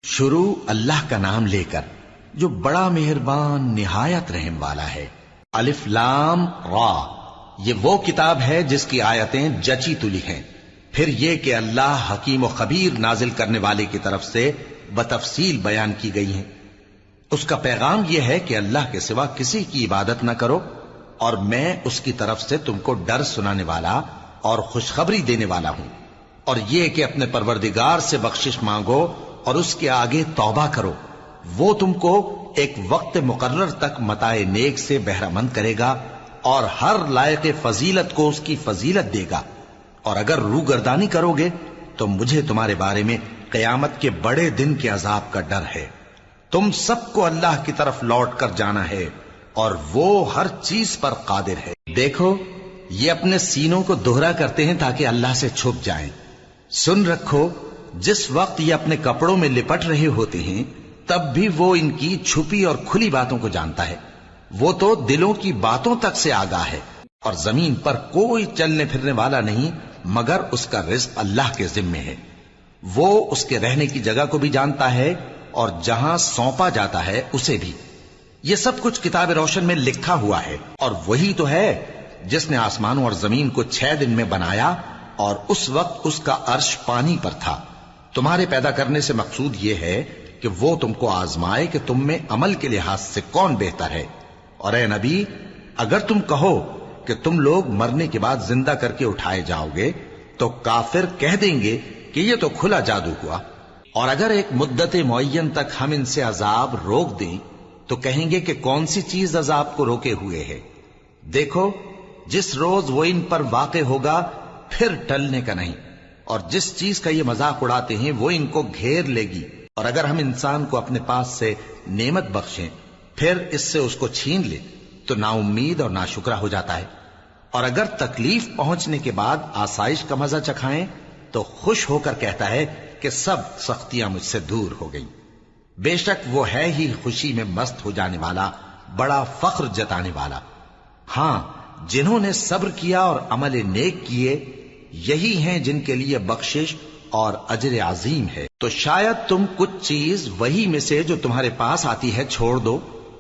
شروع اللہ کا نام لے کر جو بڑا مہربان نہایت رحم والا ہے۔ الف لام را، یہ وہ کتاب ہے جس کی آیتیں جچی تلی ہیں۔ پھر یہ کہ اللہ حکیم و خبیر نازل کرنے والے کی طرف سے بتفصیل بیان کی گئی ہیں۔ اس کا پیغام یہ ہے کہ اللہ کے سوا کسی کی عبادت نہ کرو، اور میں اس کی طرف سے تم کو ڈر سنانے والا اور خوشخبری دینے والا ہوں۔ اور یہ کہ اپنے پروردگار سے بخشش مانگو اور اس کے آگے توبہ کرو، وہ تم کو ایک وقت مقرر تک متاع نیک سے بہرہ مند کرے گا اور ہر لائق فضیلت کو اس کی فضیلت دے گا۔ اور اگر روگردانی کرو گے تو مجھے تمہارے بارے میں قیامت کے بڑے دن کے عذاب کا ڈر ہے۔ تم سب کو اللہ کی طرف لوٹ کر جانا ہے اور وہ ہر چیز پر قادر ہے۔ دیکھو، یہ اپنے سینوں کو دوہرا کرتے ہیں تاکہ اللہ سے چھپ جائیں۔ سن رکھو، جس وقت یہ اپنے کپڑوں میں لپٹ رہے ہوتے ہیں تب بھی وہ ان کی چھپی اور کھلی باتوں کو جانتا ہے۔ وہ تو دلوں کی باتوں تک سے آگاہ ہے۔ اور زمین پر کوئی چلنے پھرنے والا نہیں مگر اس کا رزق اللہ کے ذمے ہے۔ وہ اس کے رہنے کی جگہ کو بھی جانتا ہے اور جہاں سونپا جاتا ہے اسے بھی۔ یہ سب کچھ کتاب روشن میں لکھا ہوا ہے۔ اور وہی تو ہے جس نے آسمانوں اور زمین کو 6 دن میں بنایا، اور اس وقت اس کا عرش پانی پر تھا۔ تمہارے پیدا کرنے سے مقصود یہ ہے کہ وہ تم کو آزمائے کہ تم میں عمل کے لحاظ سے کون بہتر ہے۔ اور اے نبی، اگر تم کہو کہ تم لوگ مرنے کے بعد زندہ کر کے اٹھائے جاؤ گے تو کافر کہہ دیں گے کہ یہ تو کھلا جادو ہوا۔ اور اگر ایک مدت معین تک ہم ان سے عذاب روک دیں تو کہیں گے کہ کون سی چیز عذاب کو روکے ہوئے ہے۔ دیکھو، جس روز وہ ان پر واقع ہوگا پھر ٹلنے کا نہیں، اور جس چیز کا یہ مذاق اڑاتے ہیں وہ ان کو گھیر لے گی۔ اور اگر ہم انسان کو اپنے پاس سے نعمت بخشیں پھر اس سے اس کو چھین لے تو نا امید اور ناشکرا ہو جاتا ہے۔ اور اگر تکلیف پہنچنے کے بعد آسائش کا مزہ چکھائیں تو خوش ہو کر کہتا ہے کہ سب سختیاں مجھ سے دور ہو گئیں۔ بے شک وہ ہے ہی خوشی میں مست ہو جانے والا، بڑا فخر جتانے والا۔ ہاں، جنہوں نے صبر کیا اور عمل نیک کیے، یہی ہیں جن کے لیے بخشش اور اجر عظیم ہے۔ تو شاید تم کچھ چیز وہی میں سے جو تمہارے پاس آتی ہے چھوڑ دو،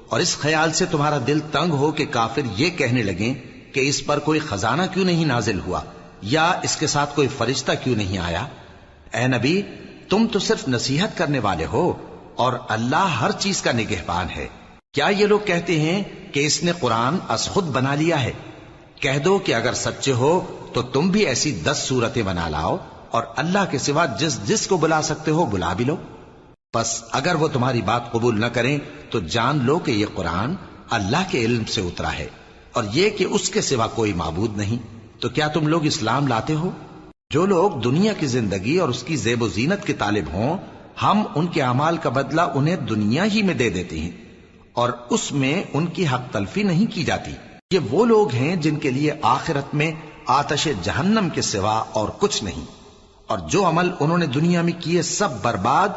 اور اس خیال سے تمہارا دل تنگ ہو کہ کافر یہ کہنے لگیں کہ اس پر کوئی خزانہ کیوں نہیں نازل ہوا، یا اس کے ساتھ کوئی فرشتہ کیوں نہیں آیا۔ اے نبی، تم تو صرف نصیحت کرنے والے ہو، اور اللہ ہر چیز کا نگہبان ہے۔ کیا یہ لوگ کہتے ہیں کہ اس نے قرآن از خود بنا لیا ہے؟ کہہ دو کہ اگر سچے ہو تو تم بھی ایسی 10 صورتیں بنا لاؤ، اور اللہ کے سوا جس جس کو بلا سکتے ہو بلا بھی لو۔ پس اگر وہ تمہاری بات قبول نہ کریں تو جان لو کہ یہ قرآن اللہ کے علم سے اترا ہے، اور یہ کہ اس کے سوا کوئی معبود نہیں۔ تو کیا تم لوگ اسلام لاتے ہو؟ جو لوگ دنیا کی زندگی اور اس کی زیب و زینت کے طالب ہوں، ہم ان کے اعمال کا بدلہ انہیں دنیا ہی میں دے دیتے ہیں، اور اس میں ان کی حق تلفی نہیں کی جاتی۔ یہ وہ لوگ ہیں جن کے لیے آخرت میں آتش جہنم کے سوا اور کچھ نہیں، اور جو عمل انہوں نے دنیا میں کیے سب برباد،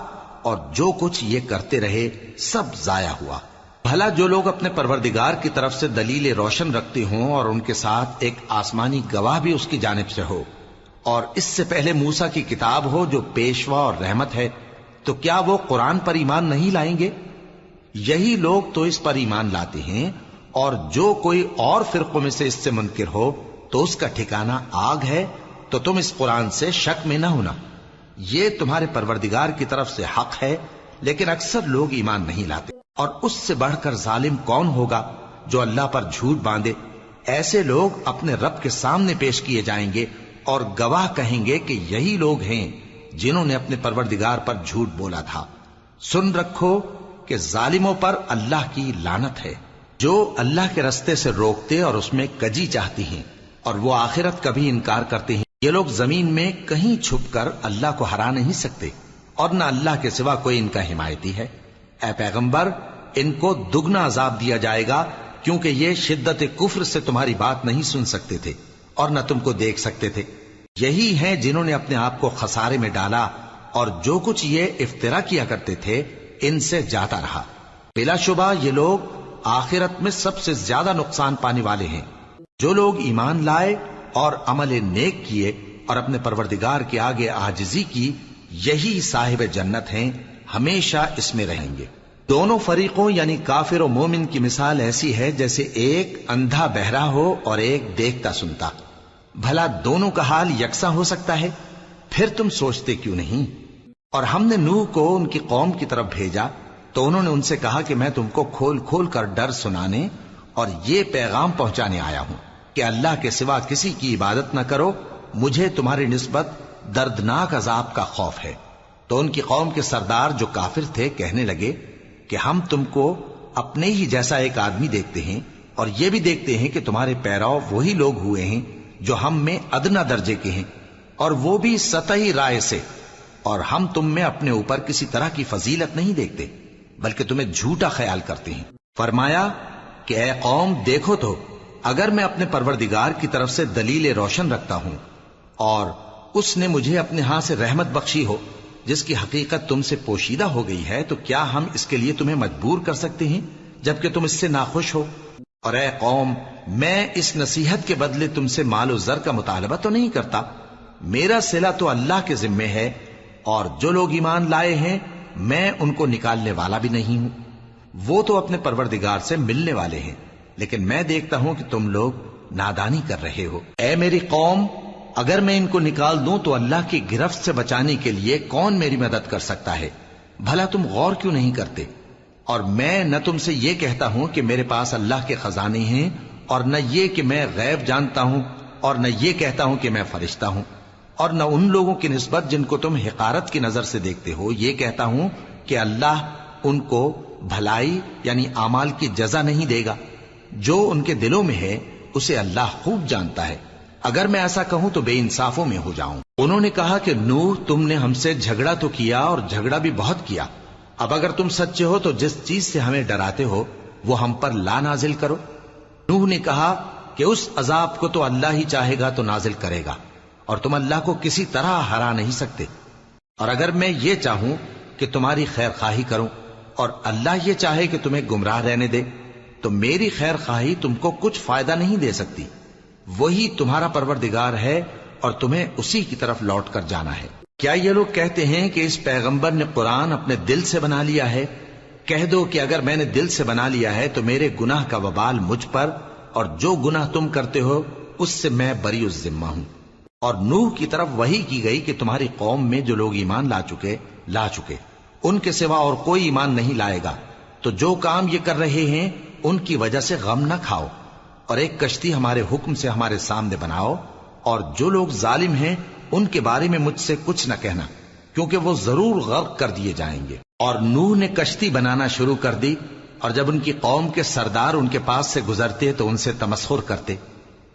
اور جو کچھ یہ کرتے رہے سب ضائع ہوا۔ بھلا جو لوگ اپنے پروردگار کی طرف سے دلیل روشن رکھتے ہوں اور ان کے ساتھ ایک آسمانی گواہ بھی اس کی جانب سے ہو، اور اس سے پہلے موسیٰ کی کتاب ہو جو پیشوا اور رحمت ہے، تو کیا وہ قرآن پر ایمان نہیں لائیں گے؟ یہی لوگ تو اس پر ایمان لاتے ہیں، اور جو کوئی اور فرقوں میں سے اس سے منکر ہو تو اس کا ٹھکانہ آگ ہے۔ تو تم اس قرآن سے شک میں نہ ہونا، یہ تمہارے پروردگار کی طرف سے حق ہے، لیکن اکثر لوگ ایمان نہیں لاتے۔ اور اس سے بڑھ کر ظالم کون ہوگا جو اللہ پر جھوٹ باندھے؟ ایسے لوگ اپنے رب کے سامنے پیش کیے جائیں گے اور گواہ کہیں گے کہ یہی لوگ ہیں جنہوں نے اپنے پروردگار پر جھوٹ بولا تھا۔ سن رکھو کہ ظالموں پر اللہ کی لعنت ہے، جو اللہ کے رستے سے روکتے اور اس میں کجی چاہتی ہیں، اور وہ آخرت کا بھی انکار کرتے ہیں۔ یہ لوگ زمین میں کہیں چھپ کر اللہ کو ہرا نہیں سکتے، اور نہ اللہ کے سوا کوئی ان کا حمایتی ہے۔ اے پیغمبر، ان کو دگنا عذاب دیا جائے گا، کیونکہ یہ شدت کفر سے تمہاری بات نہیں سن سکتے تھے اور نہ تم کو دیکھ سکتے تھے۔ یہی ہیں جنہوں نے اپنے آپ کو خسارے میں ڈالا، اور جو کچھ یہ افترا کیا کرتے تھے ان سے جاتا رہا۔ بلا شبہ یہ لوگ آخرت میں سب سے زیادہ نقصان پانے والے ہیں۔ جو لوگ ایمان لائے اور عمل نیک کیے اور اپنے پروردگار کے آگے عاجزی کی، یہی صاحب جنت ہیں، ہمیشہ اس میں رہیں گے۔ دونوں فریقوں یعنی کافر و مومن کی مثال ایسی ہے جیسے ایک اندھا بہرا ہو اور ایک دیکھتا سنتا۔ بھلا دونوں کا حال یکساں ہو سکتا ہے؟ پھر تم سوچتے کیوں نہیں؟ اور ہم نے نوح کو ان کی قوم کی طرف بھیجا تو انہوں نے ان سے کہا کہ میں تم کو کھول کھول کر ڈر سنانے اور یہ پیغام پہنچانے آیا ہوں کہ اللہ کے سوا کسی کی عبادت نہ کرو، مجھے تمہاری نسبت دردناک عذاب کا خوف ہے۔ تو ان کی قوم کے سردار جو کافر تھے کہنے لگے کہ ہم تم کو اپنے ہی جیسا ایک آدمی دیکھتے ہیں اور یہ بھی دیکھتے ہیں کہ تمہارے پیرو وہی لوگ ہوئے ہیں جو ہم میں ادنا درجے کے ہیں، اور وہ بھی سطحی رائے سے، اور ہم تم میں اپنے اوپر کسی طرح کی فضیلت نہیں دیکھتے بلکہ تمہیں جھوٹا خیال کرتے ہیں۔ فرمایا کہ اے قوم دیکھو تو، اگر میں اپنے پروردگار کی طرف سے دلیل روشن رکھتا ہوں اور اس نے مجھے اپنے ہاں سے رحمت بخشی ہو جس کی حقیقت تم سے پوشیدہ ہو گئی ہے، تو کیا ہم اس کے لیے تمہیں مجبور کر سکتے ہیں جبکہ تم اس سے ناخوش ہو؟ اور اے قوم، میں اس نصیحت کے بدلے تم سے مال و زر کا مطالبہ تو نہیں کرتا، میرا صلہ تو اللہ کے ذمے ہے، اور جو لوگ ایمان لائے ہیں میں ان کو نکالنے والا بھی نہیں ہوں، وہ تو اپنے پروردگار سے ملنے والے ہیں، لیکن میں دیکھتا ہوں کہ تم لوگ نادانی کر رہے ہو۔ اے میری قوم، اگر میں ان کو نکال دوں تو اللہ کی گرفت سے بچانے کے لیے کون میری مدد کر سکتا ہے؟ بھلا تم غور کیوں نہیں کرتے؟ اور میں نہ تم سے یہ کہتا ہوں کہ میرے پاس اللہ کے خزانے ہیں، اور نہ یہ کہ میں غیب جانتا ہوں، اور نہ یہ کہتا ہوں کہ میں فرشتہ ہوں، اور نہ ان لوگوں کی نسبت جن کو تم حقارت کی نظر سے دیکھتے ہو یہ کہتا ہوں کہ اللہ ان کو بھلائی یعنی اعمال کی جزا نہیں دے گا۔ جو ان کے دلوں میں ہے اسے اللہ خوب جانتا ہے، اگر میں ایسا کہوں تو بے انصافوں میں ہو جاؤں۔ انہوں نے کہا کہ نوح، تم نے ہم سے جھگڑا تو کیا اور جھگڑا بھی بہت کیا، اب اگر تم سچے ہو تو جس چیز سے ہمیں ڈراتے ہو وہ ہم پر لا نازل کرو۔ نوح نے کہا کہ اس عذاب کو تو اللہ ہی چاہے گا تو نازل کرے گا، اور تم اللہ کو کسی طرح ہرا نہیں سکتے، اور اگر میں یہ چاہوں کہ تمہاری خیر خواہی کروں اور اللہ یہ چاہے کہ تمہیں گمراہ رہنے دے تو میری خیر خواہی تم کو کچھ فائدہ نہیں دے سکتی۔ وہی تمہارا پروردگار ہے اور تمہیں اسی کی طرف لوٹ کر جانا ہے۔ کیا یہ لوگ کہتے ہیں کہ اس پیغمبر نے قرآن اپنے دل سے بنا لیا ہے؟ کہہ دو کہ اگر میں نے دل سے بنا لیا ہے تو میرے گناہ کا وبال مجھ پر، اور جو گناہ تم کرتے ہو اس سے میں بری الذمہ ہوں۔ اور نوح کی طرف وحی کی گئی کہ تمہاری قوم میں جو لوگ ایمان لا چکے ان کے سوا اور کوئی ایمان نہیں لائے گا، تو جو کام یہ کر رہے ہیں ان کی وجہ سے غم نہ کھاؤ، اور ایک کشتی ہمارے حکم سے ہمارے سامنے بناؤ، اور جو لوگ ظالم ہیں ان کے بارے میں مجھ سے کچھ نہ کہنا، کیونکہ وہ ضرور غرق کر دیے جائیں گے۔ اور نوح نے کشتی بنانا شروع کر دی، اور جب ان کی قوم کے سردار ان کے پاس سے گزرتے تو ان سے تمسخر کرتے۔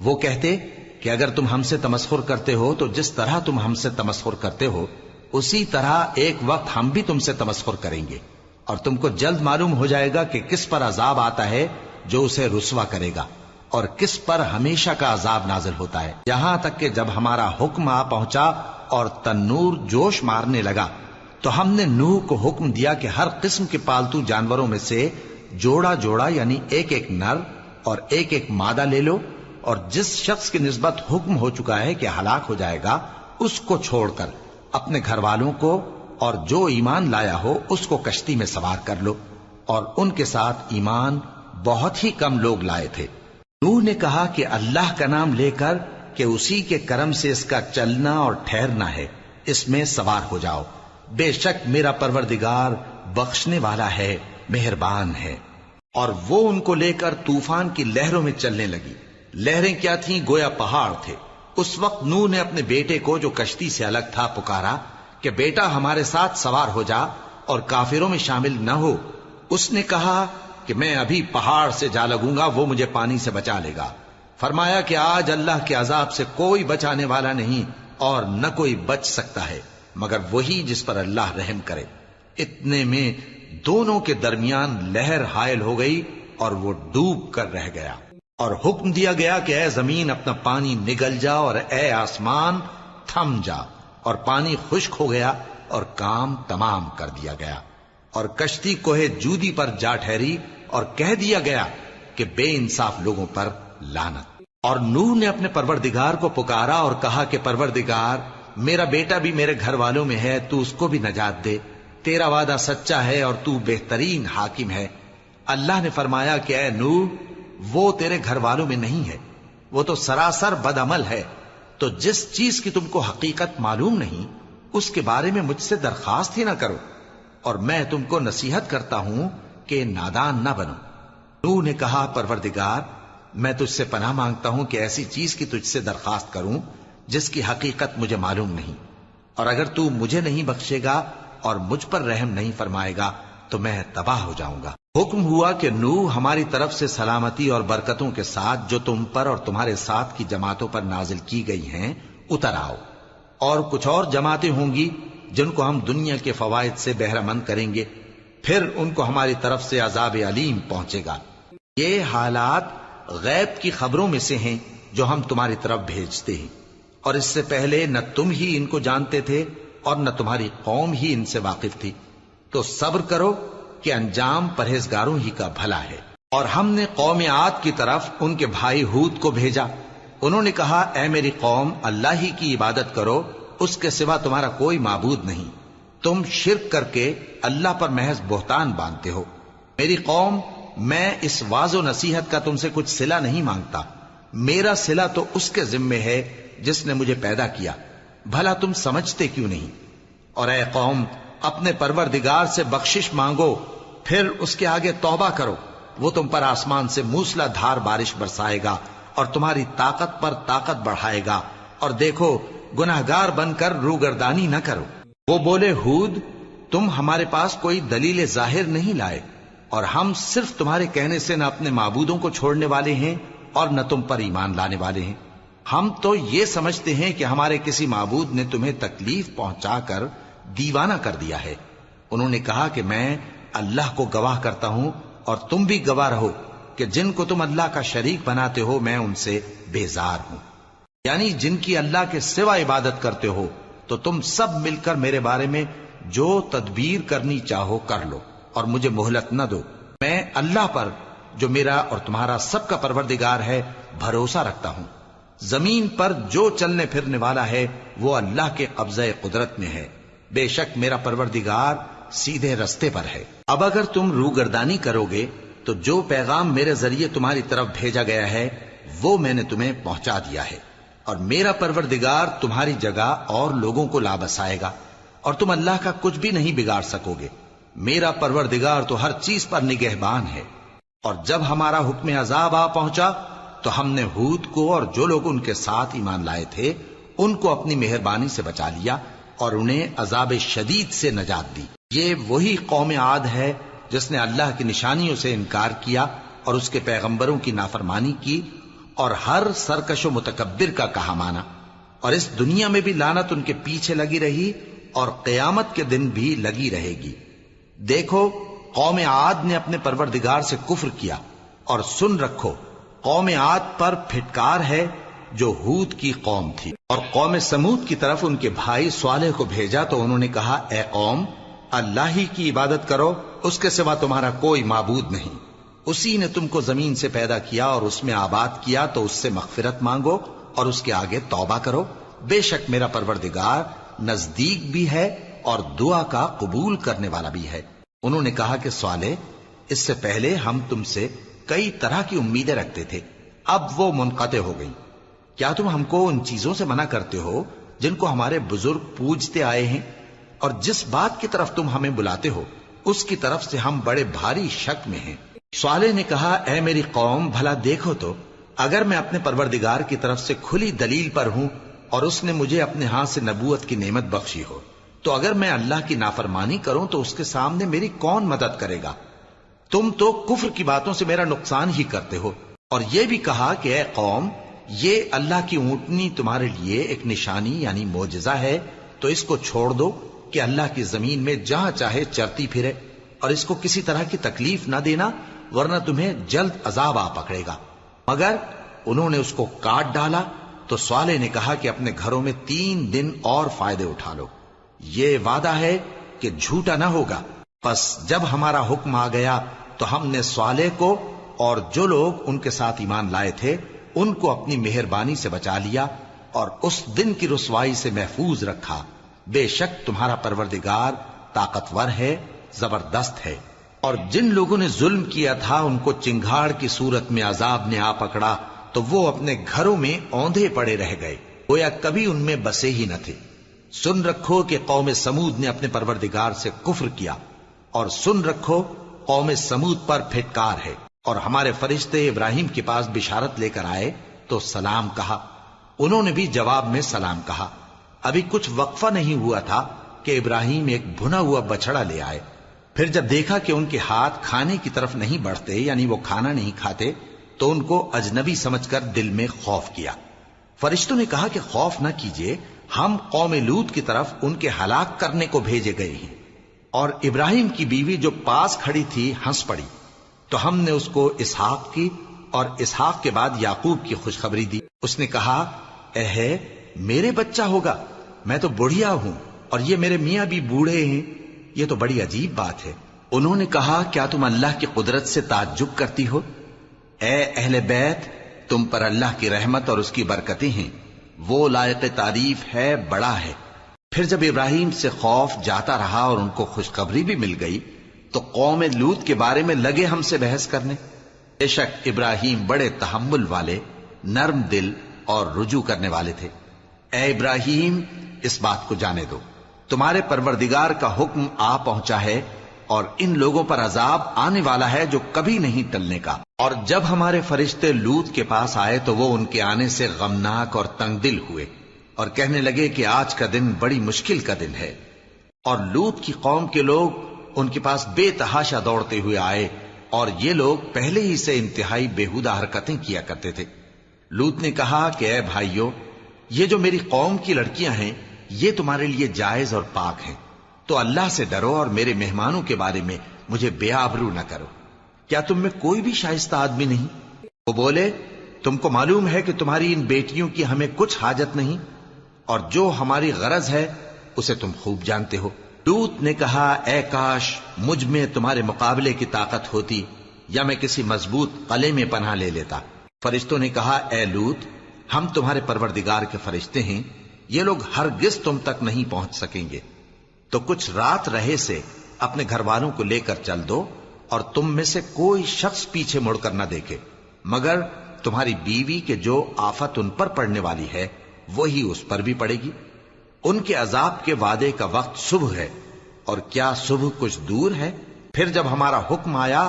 وہ کہتے کہ اگر تم ہم سے تمسخر کرتے ہو تو جس طرح تم ہم سے تمسخر کرتے ہو اسی طرح ایک وقت ہم بھی تم سے تمسخر کریں گے، اور تم کو جلد معلوم ہو جائے گا کہ کس پر عذاب آتا ہے جو اسے رسوا کرے گا، اور کس پر ہمیشہ کا عذاب نازل ہوتا ہے۔ یہاں تک کہ جب ہمارا حکم آ پہنچا اور تنور جوش مارنے لگا تو ہم نے نوح کو حکم دیا کہ ہر قسم کے پالتو جانوروں میں سے جوڑا جوڑا یعنی ایک ایک نر اور ایک ایک مادہ لے لو، اور جس شخص کی نسبت حکم ہو چکا ہے کہ ہلاک ہو جائے گا اس کو چھوڑ کر اپنے گھر والوں کو اور جو ایمان لایا ہو اس کو کشتی میں سوار کر لو، اور ان کے ساتھ ایمان بہت ہی کم لوگ لائے تھے۔ نوح نے کہا کہ اللہ کا نام لے کر کہ اسی کے کرم سے اس کا چلنا اور ٹھہرنا ہے، اس میں سوار ہو جاؤ، بے شک میرا پروردگار بخشنے والا ہے، مہربان ہے۔ اور وہ ان کو لے کر طوفان کی لہروں میں چلنے لگی۔ لہریں کیا تھیں؟ گویا پہاڑ تھے۔ اس وقت نوح نے اپنے بیٹے کو جو کشتی سے الگ تھا پکارا کہ بیٹا ہمارے ساتھ سوار ہو جا اور کافروں میں شامل نہ ہو۔ اس نے کہا کہ میں ابھی پہاڑ سے جا لگوں گا، وہ مجھے پانی سے بچا لے گا۔ فرمایا کہ آج اللہ کے عذاب سے کوئی بچانے والا نہیں اور نہ کوئی بچ سکتا ہے مگر وہی جس پر اللہ رحم کرے۔ اتنے میں دونوں کے درمیان لہر حائل ہو گئی اور وہ ڈوب کر رہ گیا، اور حکم دیا گیا کہ اے زمین اپنا پانی نگل جا اور اے آسمان تھم جا، اور پانی خشک ہو گیا اور کام تمام کر دیا گیا، اور کشتی کوہ جودی پر جا ٹھہری، اور کہہ دیا گیا کہ بے انصاف لوگوں پر لعنت۔ اور نوح نے اپنے پروردگار کو پکارا اور کہا کہ پروردگار، میرا بیٹا بھی میرے گھر والوں میں ہے، تو اس کو بھی نجات دے، تیرا وعدہ سچا ہے اور تو بہترین حاکم ہے۔ اللہ نے فرمایا کہ اے نوح، وہ تیرے گھر والوں میں نہیں ہے، وہ تو سراسر بد عمل ہے، تو جس چیز کی تم کو حقیقت معلوم نہیں اس کے بارے میں مجھ سے درخواست ہی نہ کرو، اور میں تم کو نصیحت کرتا ہوں کہ نادان نہ بنو۔ نوح نے کہا پروردگار، میں تجھ سے پناہ مانگتا ہوں کہ ایسی چیز کی تجھ سے درخواست کروں جس کی حقیقت مجھے معلوم نہیں، اور اگر تو مجھے نہیں بخشے گا اور مجھ پر رحم نہیں فرمائے گا تو میں تباہ ہو جاؤں گا۔ حکم ہوا کہ نوح ہماری طرف سے سلامتی اور برکتوں کے ساتھ جو تم پر اور تمہارے ساتھ کی جماعتوں پر نازل کی گئی ہیں اتر آؤ، اور کچھ اور جماعتیں ہوں گی جن کو ہم دنیا کے فوائد سے بہرہ مند کریں گے، پھر ان کو ہماری طرف سے عذاب علیم پہنچے گا۔ یہ حالات غیب کی خبروں میں سے ہیں جو ہم تمہاری طرف بھیجتے ہیں، اور اس سے پہلے نہ تم ہی ان کو جانتے تھے اور نہ تمہاری قوم ہی ان سے واقف تھی، تو صبر کرو کہ انجام پرہیزگاروں ہی کا بھلا ہے۔ اور ہم نے قوم عاد کی طرف ان کے بھائی ہود کو بھیجا، انہوں نے کہا اے میری قوم، اللہ ہی کی عبادت کرو، اس کے سوا تمہارا کوئی معبود نہیں، تم شرک کر کے اللہ پر محض بہتان باندھتے ہو۔ میری قوم، میں اس واعظ و نصیحت کا تم سے کچھ صلہ نہیں مانگتا، میرا صلہ تو اس کے ذمے ہے جس نے مجھے پیدا کیا، بھلا تم سمجھتے کیوں نہیں؟ اور اے قوم، اپنے پروردگار سے بخشش مانگو، پھر اس کے آگے توبہ کرو، وہ تم پر آسمان سے موسلا دھار بارش برسائے گا اور تمہاری طاقت پر طاقت بڑھائے گا، اور دیکھو گناہگار بن کر روگردانی نہ کرو۔ وہ بولے ہود، تم ہمارے پاس کوئی دلیل ظاہر نہیں لائے، اور ہم صرف تمہارے کہنے سے نہ اپنے معبودوں کو چھوڑنے والے ہیں اور نہ تم پر ایمان لانے والے ہیں۔ ہم تو یہ سمجھتے ہیں کہ ہمارے کسی معبود نے تمہیں تکلیف پہنچا کر دیوانہ کر دیا ہے۔ انہوں نے کہا کہ میں اللہ کو گواہ کرتا ہوں اور تم بھی گواہ رہو کہ جن کو تم اللہ کا شریک بناتے ہو میں ان سے بیزار ہوں، یعنی جن کی اللہ کے سوا عبادت کرتے ہو، تو تم سب مل کر میرے بارے میں جو تدبیر کرنی چاہو کر لو اور مجھے مہلت نہ دو۔ میں اللہ پر جو میرا اور تمہارا سب کا پروردگار ہے بھروسہ رکھتا ہوں۔ زمین پر جو چلنے پھرنے والا ہے وہ اللہ کے قبضہ قدرت میں ہے، بے شک میرا پروردگار سیدھے رستے پر ہے۔ اب اگر تم روگردانی کرو گے تو جو پیغام میرے ذریعے تمہاری طرف بھیجا گیا ہے وہ میں نے تمہیں پہنچا دیا ہے، اور میرا پروردگار تمہاری جگہ اور لوگوں کو لا بسائے گا، اور تم اللہ کا کچھ بھی نہیں بگاڑ سکو گے۔ میرا پروردگار تو ہر چیز پر نگہبان ہے۔ اور جب ہمارا حکم عذاب آ پہنچا تو ہم نے ہود کو اور جو لوگ ان کے ساتھ ایمان لائے تھے ان کو اپنی مہربانی سے بچا لیا اور انہیں عذاب شدید سے نجات دی۔ یہ وہی قوم عاد ہے جس نے اللہ کی نشانیوں سے انکار کیا اور اس کے پیغمبروں کی نافرمانی کی اور ہر سرکش و متکبر کا کہا مانا، اور اس دنیا میں بھی لعنت ان کے پیچھے لگی رہی اور قیامت کے دن بھی لگی رہے گی۔ دیکھو قوم عاد نے اپنے پروردگار سے کفر کیا، اور سن رکھو قوم عاد پر پھٹکار ہے جو ہود کی قوم تھی۔ اور قوم سمود کی طرف ان کے بھائی صالح کو بھیجا تو انہوں نے کہا اے قوم، اللہ ہی کی عبادت کرو، اس کے سوا تمہارا کوئی معبود نہیں، اسی نے تم کو زمین سے پیدا کیا اور اس میں آباد کیا، تو اس سے مغفرت مانگو اور اس کے آگے توبہ کرو، بے شک میرا پروردگار نزدیک بھی ہے اور دعا کا قبول کرنے والا بھی ہے۔ انہوں نے کہا کہ صالح، اس سے پہلے ہم تم سے کئی طرح کی امیدیں رکھتے تھے، اب وہ منقطع ہو گئی۔ کیا تم ہم کو ان چیزوں سے منع کرتے ہو جن کو ہمارے بزرگ پوجتے آئے ہیں؟ اور جس بات کی طرف تم ہمیں بلاتے ہو اس کی طرف سے ہم بڑے بھاری شک میں ہیں۔ صالح نے کہا اے میری قوم، بھلا دیکھو تو اگر میں اپنے پروردگار کی طرف سے کھلی دلیل پر ہوں اور اس نے مجھے اپنے ہاتھ سے نبوت کی نعمت بخشی ہو، تو اگر میں اللہ کی نافرمانی کروں تو اس کے سامنے میری کون مدد کرے گا؟ تم تو کفر کی باتوں سے میرا نقصان ہی کرتے ہو۔ اور یہ بھی کہا کہ اے قوم، یہ اللہ کی اونٹنی تمہارے لیے ایک نشانی یعنی معجزہ ہے، تو اس کو چھوڑ دو کہ اللہ کی زمین میں جہاں چاہے چرتی پھرے، اور اس کو کسی طرح کی تکلیف نہ دینا ورنہ تمہیں جلد عذاب آ پکڑے گا۔ مگر انہوں نے اس کو کاٹ ڈالا تو صالح نے کہا کہ اپنے گھروں میں 3 دن اور فائدے اٹھا لو، یہ وعدہ ہے کہ جھوٹا نہ ہوگا۔ پس جب ہمارا حکم آ گیا تو ہم نے صالح کو اور جو لوگ ان کے ساتھ ایمان لائے تھے ان کو اپنی مہربانی سے بچا لیا اور اس دن کی رسوائی سے محفوظ رکھا، بے شک تمہارا پروردگار طاقتور ہے، زبردست ہے۔ اور جن لوگوں نے ظلم کیا تھا ان کو چنگھاڑ کی صورت میں عذاب نے آ پکڑا تو وہ اپنے گھروں میں اوندھے پڑے رہ گئے، گویا کبھی ان میں بسے ہی نہ تھے۔ سن رکھو کہ قوم سمود نے اپنے پروردگار سے کفر کیا، اور سن رکھو قوم سمود پر پھٹکار ہے۔ اور ہمارے فرشتے ابراہیم کے پاس بشارت لے کر آئے تو سلام کہا، انہوں نے بھی جواب میں سلام کہا۔ ابھی کچھ وقفہ نہیں ہوا تھا کہ ابراہیم ایک بھنا ہوا بچڑا لے آئے۔ پھر جب دیکھا کہ ان کے ہاتھ کھانے کی طرف نہیں بڑھتے، یعنی وہ کھانا نہیں کھاتے، تو ان کو اجنبی سمجھ کر دل میں خوف کیا۔ فرشتوں نے کہا کہ خوف نہ کیجیے، ہم قوم لوط کی طرف ان کے ہلاک کرنے کو بھیجے گئے ہیں۔ اور ابراہیم کی بیوی جو پاس کھڑی تھی ہنس پڑی، تو ہم نے اس کو اسحاق کی اور اسحاق کے بعد یعقوب کی خوشخبری دی۔ اس نے کہا، اے میرے بچہ ہوگا، میں تو بڑھیا ہوں اور یہ میرے میاں بھی بوڑھے ہیں، یہ تو بڑی عجیب بات ہے۔ انہوں نے کہا، کیا تم اللہ کی قدرت سے تعجب کرتی ہو؟ اے اہل بیت، تم پر اللہ کی رحمت اور اس کی برکتیں ہیں، وہ لائق تعریف ہے، بڑا ہے۔ پھر جب ابراہیم سے خوف جاتا رہا اور ان کو خوشخبری بھی مل گئی تو قوم لوط کے بارے میں لگے ہم سے بحث کرنے۔ بے شک ابراہیم بڑے تحمل والے، نرم دل اور رجوع کرنے والے تھے۔ اے ابراہیم، اس بات کو جانے دو، تمہارے پروردگار کا حکم آ پہنچا ہے اور ان لوگوں پر عذاب آنے والا ہے جو کبھی نہیں ٹلنے کا۔ اور جب ہمارے فرشتے لوط کے پاس آئے تو وہ ان کے آنے سے غمناک اور تنگ دل ہوئے اور کہنے لگے کہ آج کا دن بڑی مشکل کا دن ہے۔ اور لوط کی قوم کے لوگ ان کے پاس بے تحاشا دوڑتے ہوئے آئے، اور یہ لوگ پہلے ہی سے انتہائی بیہودہ حرکتیں کیا کرتے تھے۔ لوط نے کہا کہ اے بھائیو، یہ جو میری قوم کی لڑکیاں ہیں یہ تمہارے لیے جائز اور پاک ہیں، تو اللہ سے ڈرو اور میرے مہمانوں کے بارے میں مجھے بے آبرو نہ کرو۔ کیا تم میں کوئی بھی شائستہ آدمی نہیں؟ وہ بولے، تم کو معلوم ہے کہ تمہاری ان بیٹیوں کی ہمیں کچھ حاجت نہیں، اور جو ہماری غرض ہے اسے تم خوب جانتے ہو۔ لوط نے کہا، اے کاش مجھ میں تمہارے مقابلے کی طاقت ہوتی، یا میں کسی مضبوط قلعے میں پناہ لے لیتا۔ فرشتوں نے کہا، اے لوط، ہم تمہارے پروردگار کے فرشتے ہیں، یہ لوگ ہرگز تم تک نہیں پہنچ سکیں گے، تو کچھ رات رہے سے اپنے گھر والوں کو لے کر چل دو، اور تم میں سے کوئی شخص پیچھے مڑ کر نہ دیکھے، مگر تمہاری بیوی کے جو آفت ان پر پڑنے والی ہے وہی اس پر بھی پڑے گی۔ ان کے عذاب کے وعدے کا وقت صبح ہے، اور کیا صبح کچھ دور ہے؟ پھر جب ہمارا حکم آیا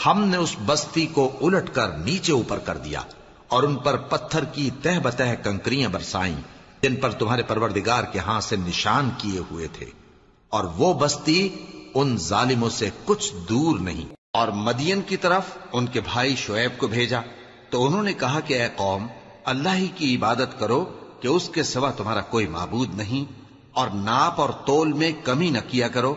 ہم نے اس بستی کو الٹ کر نیچے اوپر کر دیا اور ان پر پتھر کی تہ بتہ کنکریاں برسائیں جن پر تمہارے پروردگار کے ہاں سے نشان کیے ہوئے تھے، اور وہ بستی ان ظالموں سے کچھ دور نہیں۔ اور مدین کی طرف ان کے بھائی شعیب کو بھیجا تو انہوں نے کہا کہ اے قوم، اللہ ہی کی عبادت کرو کہ اس کے سوا تمہارا کوئی معبود نہیں، اور ناپ اور تول میں کمی نہ کیا کرو،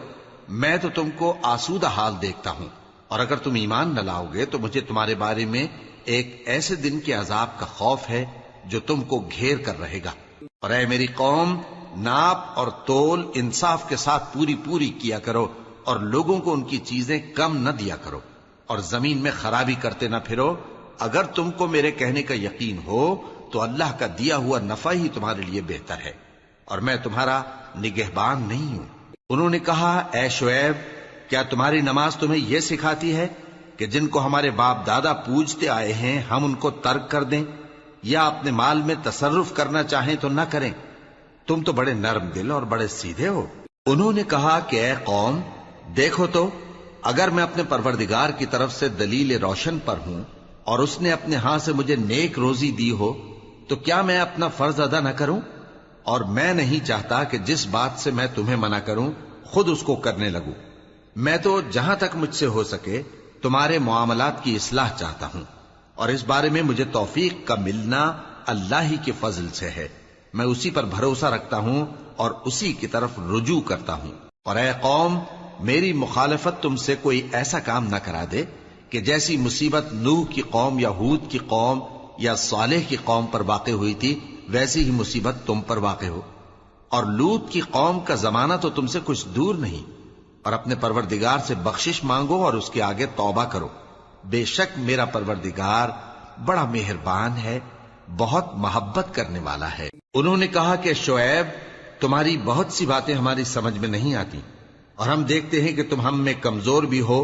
میں تو تم کو آسودہ حال دیکھتا ہوں، اور اگر تم ایمان نہ لاؤ گے تو مجھے تمہارے بارے میں ایک ایسے دن کے عذاب کا خوف ہے جو تم کو گھیر کر رہے گا۔ اور اے میری قوم، ناپ اور تول انصاف کے ساتھ پوری پوری کیا کرو، اور لوگوں کو ان کی چیزیں کم نہ دیا کرو، اور زمین میں خرابی کرتے نہ پھرو۔ اگر تم کو میرے کہنے کا یقین ہو تو اللہ کا دیا ہوا نفع ہی تمہارے لیے بہتر ہے، اور میں تمہارا نگہبان نہیں ہوں۔ انہوں نے کہا، اے شعیب، کیا تمہاری نماز تمہیں یہ سکھاتی ہے کہ جن کو ہمارے باپ دادا پوجتے آئے ہیں ہم ان کو ترک کر دیں، یا اپنے مال میں تصرف کرنا چاہیں تو نہ کریں؟ تم تو بڑے نرم دل اور بڑے سیدھے ہو۔ انہوں نے کہا کہ اے قوم، دیکھو تو، اگر میں اپنے پروردگار کی طرف سے دلیل روشن پر ہوں اور اس نے اپنے ہاں سے مجھے نیک روزی دی ہو تو کیا میں اپنا فرض ادا نہ کروں؟ اور میں نہیں چاہتا کہ جس بات سے میں تمہیں منع کروں خود اس کو کرنے لگوں۔ میں تو جہاں تک مجھ سے ہو سکے تمہارے معاملات کی اصلاح چاہتا ہوں، اور اس بارے میں مجھے توفیق کا ملنا اللہ ہی کے فضل سے ہے۔ میں اسی پر بھروسہ رکھتا ہوں اور اسی کی طرف رجوع کرتا ہوں۔ اور اے قوم، میری مخالفت تم سے کوئی ایسا کام نہ کرا دے کہ جیسی مصیبت نوح کی قوم یا ہود کی قوم یا صالح کی قوم پر واقع ہوئی تھی ویسی ہی مصیبت تم پر واقع ہو۔ اور لوط کی قوم کا زمانہ تو تم سے کچھ دور نہیں، اور اپنے پروردگار سے بخشش مانگو اور اس کے آگے توبہ کرو، بے شک میرا پروردگار بڑا مہربان ہے، بہت محبت کرنے والا ہے۔ انہوں نے کہا کہ شعیب، تمہاری بہت سی باتیں ہماری سمجھ میں نہیں آتی، اور ہم دیکھتے ہیں کہ تم ہم میں کمزور بھی ہو،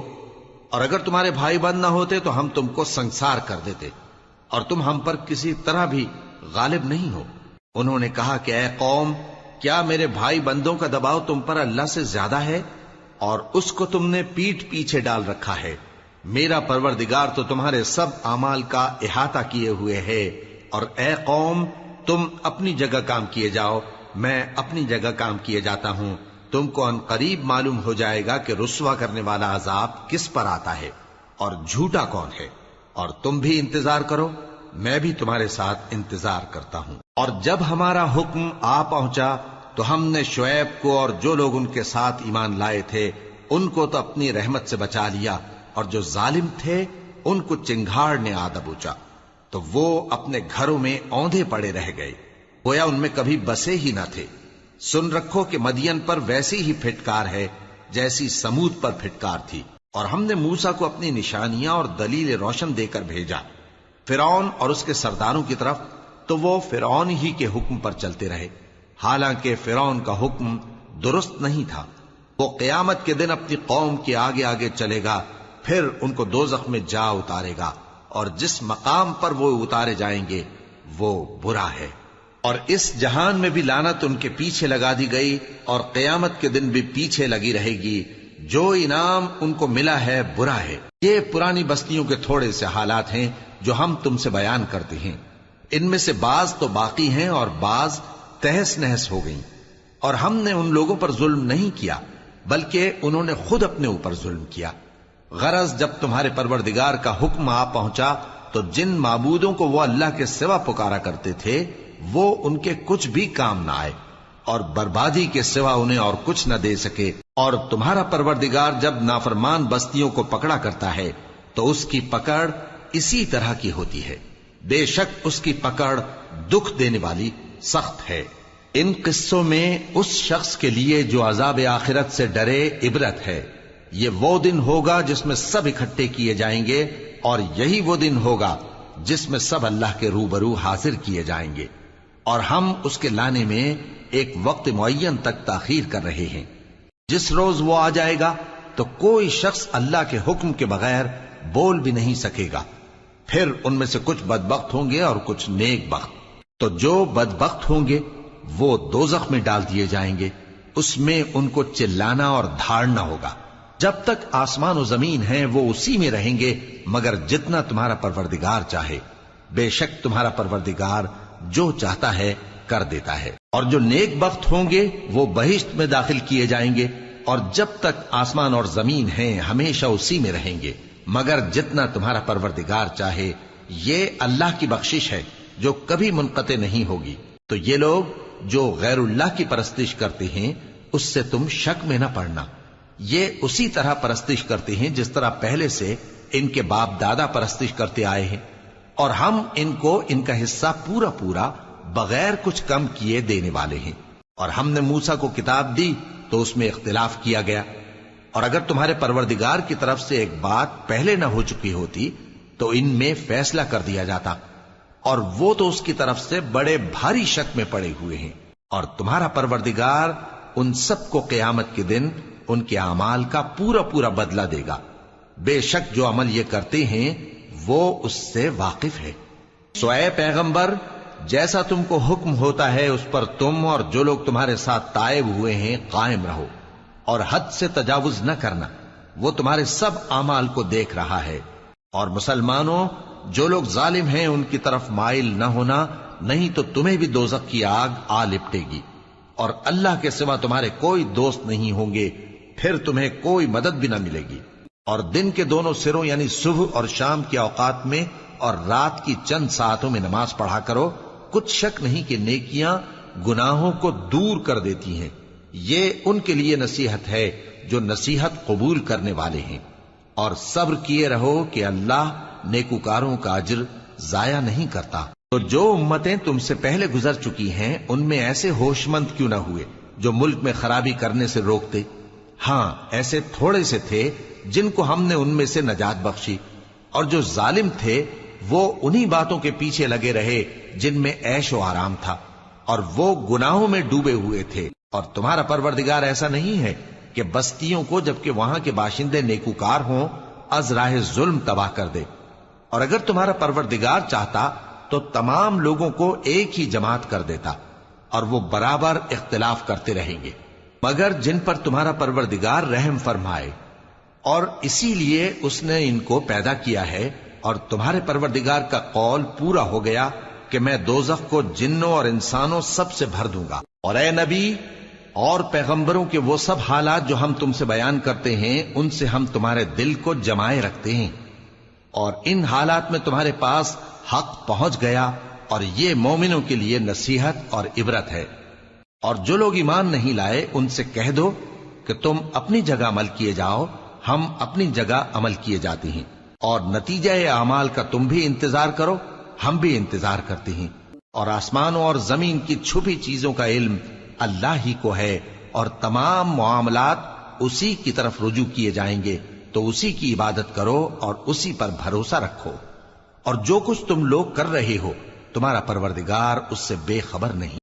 اور اگر تمہارے بھائی بند نہ ہوتے تو ہم تم کو سنسار کر دیتے، اور تم ہم پر کسی طرح بھی غالب نہیں ہو۔ انہوں نے کہا کہ اے قوم، کیا میرے بھائی بندوں کا دباؤ تم پر اللہ سے زیادہ ہے، اور اس کو تم نے پیٹھ پیچھے ڈال رکھا ہے؟ میرا پروردگار تو تمہارے سب اعمال کا احاطہ کیے ہوئے ہے۔ اور اے قوم، تم اپنی جگہ کام کیے جاؤ، میں اپنی جگہ کام کیے جاتا ہوں۔ تم کو ان قریب معلوم ہو جائے گا کہ رسوا کرنے والا عذاب کس پر آتا ہے اور جھوٹا کون ہے، اور تم بھی انتظار کرو، میں بھی تمہارے ساتھ انتظار کرتا ہوں۔ اور جب ہمارا حکم آ پہنچا تو ہم نے شعیب کو اور جو لوگ ان کے ساتھ ایمان لائے تھے ان کو تو اپنی رحمت سے بچا لیا، اور جو ظالم تھے ان کو چنگھاڑ نے آ دبوچا، تو وہ اپنے گھروں میں اوندھے پڑے رہ گئے، گویا ان میں کبھی بسے ہی نہ تھے۔ سن رکھو کہ مدین پر ویسی ہی پھٹکار ہے جیسی سمود پر پھٹکار تھی۔ اور ہم نے موسیٰ کو اپنی نشانیاں اور دلیل روشن دے کر بھیجا فرعون اور اس کے سرداروں کی طرف، تو وہ فرعون ہی کے حکم پر چلتے رہے، حالانکہ فرعون کا حکم درست نہیں تھا۔ وہ قیامت کے دن اپنی قوم کے آگے آگے چلے گا، پھر ان کو دوزخ میں جا اتارے گا، اور جس مقام پر وہ اتارے جائیں گے وہ برا ہے۔ اور اس جہان میں بھی لعنت ان کے پیچھے لگا دی گئی، اور قیامت کے دن بھی پیچھے لگی رہے گی۔ جو انعام ان کو ملا ہے برا ہے۔ یہ پرانی بستیوں کے تھوڑے سے حالات ہیں جو ہم تم سے بیان کرتے ہیں، ان میں سے بعض تو باقی ہیں اور بعض تہس نہس ہو گئیں۔ اور ہم نے ان لوگوں پر ظلم نہیں کیا بلکہ انہوں نے خود اپنے اوپر ظلم کیا۔ غرض جب تمہارے پروردگار کا حکم آ پہنچا تو جن معبودوں کو وہ اللہ کے سوا پکارا کرتے تھے وہ ان کے کچھ بھی کام نہ آئے، اور بربادی کے سوا انہیں اور کچھ نہ دے سکے۔ اور تمہارا پروردگار جب نافرمان بستیوں کو پکڑا کرتا ہے تو اس کی پکڑ اسی طرح کی ہوتی ہے، بے شک اس کی پکڑ دکھ دینے والی سخت ہے۔ ان قصوں میں اس شخص کے لیے جو عذاب آخرت سے ڈرے عبرت ہے۔ یہ وہ دن ہوگا جس میں سب اکٹھے کیے جائیں گے، اور یہی وہ دن ہوگا جس میں سب اللہ کے روبرو حاضر کیے جائیں گے، اور ہم اس کے لانے میں ایک وقت معین تک تاخیر کر رہے ہیں۔ جس روز وہ آ جائے گا تو کوئی شخص اللہ کے حکم کے بغیر بول بھی نہیں سکے گا۔ پھر ان میں سے کچھ بدبخت ہوں گے اور کچھ نیک بخت۔ تو جو بدبخت ہوں گے وہ دوزخ میں ڈال دیے جائیں گے، اس میں ان کو چلانا اور دھاڑنا ہوگا۔ جب تک آسمان و زمین ہیں وہ اسی میں رہیں گے مگر جتنا تمہارا پروردگار چاہے۔ بے شک تمہارا پروردگار جو چاہتا ہے کر دیتا ہے۔ اور جو نیک بخت ہوں گے وہ بہشت میں داخل کیے جائیں گے، اور جب تک آسمان اور زمین ہیں ہمیشہ اسی میں رہیں گے مگر جتنا تمہارا پروردگار چاہے۔ یہ اللہ کی بخشش ہے جو کبھی منقطع نہیں ہوگی۔ تو یہ لوگ جو غیر اللہ کی پرستش کرتے ہیں اس سے تم شک میں نہ پڑنا۔ یہ اسی طرح پرستش کرتے ہیں جس طرح پہلے سے ان کے باپ دادا پرستش کرتے آئے ہیں، اور ہم ان کو ان کا حصہ پورا پورا بغیر کچھ کم کیے دینے والے ہیں۔ اور ہم نے موسیٰ کو کتاب دی تو اس میں اختلاف کیا گیا، اور اگر تمہارے پروردگار کی طرف سے ایک بات پہلے نہ ہو چکی ہوتی تو ان میں فیصلہ کر دیا جاتا، اور وہ تو اس کی طرف سے بڑے بھاری شک میں پڑے ہوئے ہیں۔ اور تمہارا پروردگار ان سب کو قیامت کے دن ان کے اعمال کا پورا پورا بدلہ دے گا۔ بے شک جو عمل یہ کرتے ہیں وہ اس سے واقف ہے۔ سو اے پیغمبر، جیسا تم کو حکم ہوتا ہے اس پر تم اور جو لوگ تمہارے ساتھ تائب ہوئے ہیں قائم رہو، اور حد سے تجاوز نہ کرنا، وہ تمہارے سب اعمال کو دیکھ رہا ہے۔ اور مسلمانوں، جو لوگ ظالم ہیں ان کی طرف مائل نہ ہونا، نہیں تو تمہیں بھی دوزخ کی آگ آ لپٹے گی، اور اللہ کے سوا تمہارے کوئی دوست نہیں ہوں گے، پھر تمہیں کوئی مدد بھی نہ ملے گی۔ اور دن کے دونوں سروں یعنی صبح اور شام کے اوقات میں اور رات کی چند ساعتوں میں نماز پڑھا کرو، کچھ شک نہیں کہ نیکیاں گناہوں کو دور کر دیتی ہیں۔ یہ ان کے لیے نصیحت ہے جو نصیحت قبول کرنے والے ہیں۔ اور صبر کیے رہو کہ اللہ نیکوکاروں کا اجر ضائع نہیں کرتا۔ تو جو امتیں تم سے پہلے گزر چکی ہیں ان میں ایسے ہوش مند کیوں نہ ہوئے جو ملک میں خرابی کرنے سے روکتے؟ ہاں، ایسے تھوڑے سے تھے جن کو ہم نے ان میں سے نجات بخشی، اور جو ظالم تھے وہ انہی باتوں کے پیچھے لگے رہے جن میں عیش و آرام تھا، اور وہ گناہوں میں ڈوبے ہوئے تھے۔ اور تمہارا پروردگار ایسا نہیں ہے کہ بستیوں کو جبکہ وہاں کے باشندے نیکوکار ہوں از راہ ظلم تباہ کر دے، اور اگر تمہارا پروردگار چاہتا تو تمام لوگوں کو ایک ہی جماعت کر دیتا، اور وہ برابر اختلاف کرتے رہیں گے، مگر جن پر تمہارا پروردگار رحم فرمائے، اور اسی لیے اس نے ان کو پیدا کیا ہے، اور تمہارے پروردگار کا قول پورا ہو گیا کہ میں دوزخ کو جنوں اور انسانوں سب سے بھر دوں گا۔ اور اے نبی اور پیغمبروں کے وہ سب حالات جو ہم تم سے بیان کرتے ہیں، ان سے ہم تمہارے دل کو جمائے رکھتے ہیں، اور ان حالات میں تمہارے پاس حق پہنچ گیا، اور یہ مومنوں کے لیے نصیحت اور عبرت ہے۔ اور جو لوگ ایمان نہیں لائے ان سے کہہ دو کہ تم اپنی جگہ عمل کیے جاؤ، ہم اپنی جگہ عمل کیے جاتے ہیں، اور نتیجہ اعمال کا تم بھی انتظار کرو، ہم بھی انتظار کرتے ہیں، اور آسمانوں اور زمین کی چھپی چیزوں کا علم اللہ ہی کو ہے، اور تمام معاملات اسی کی طرف رجوع کیے جائیں گے، تو اسی کی عبادت کرو اور اسی پر بھروسہ رکھو، اور جو کچھ تم لوگ کر رہے ہو تمہارا پروردگار اس سے بے خبر نہیں۔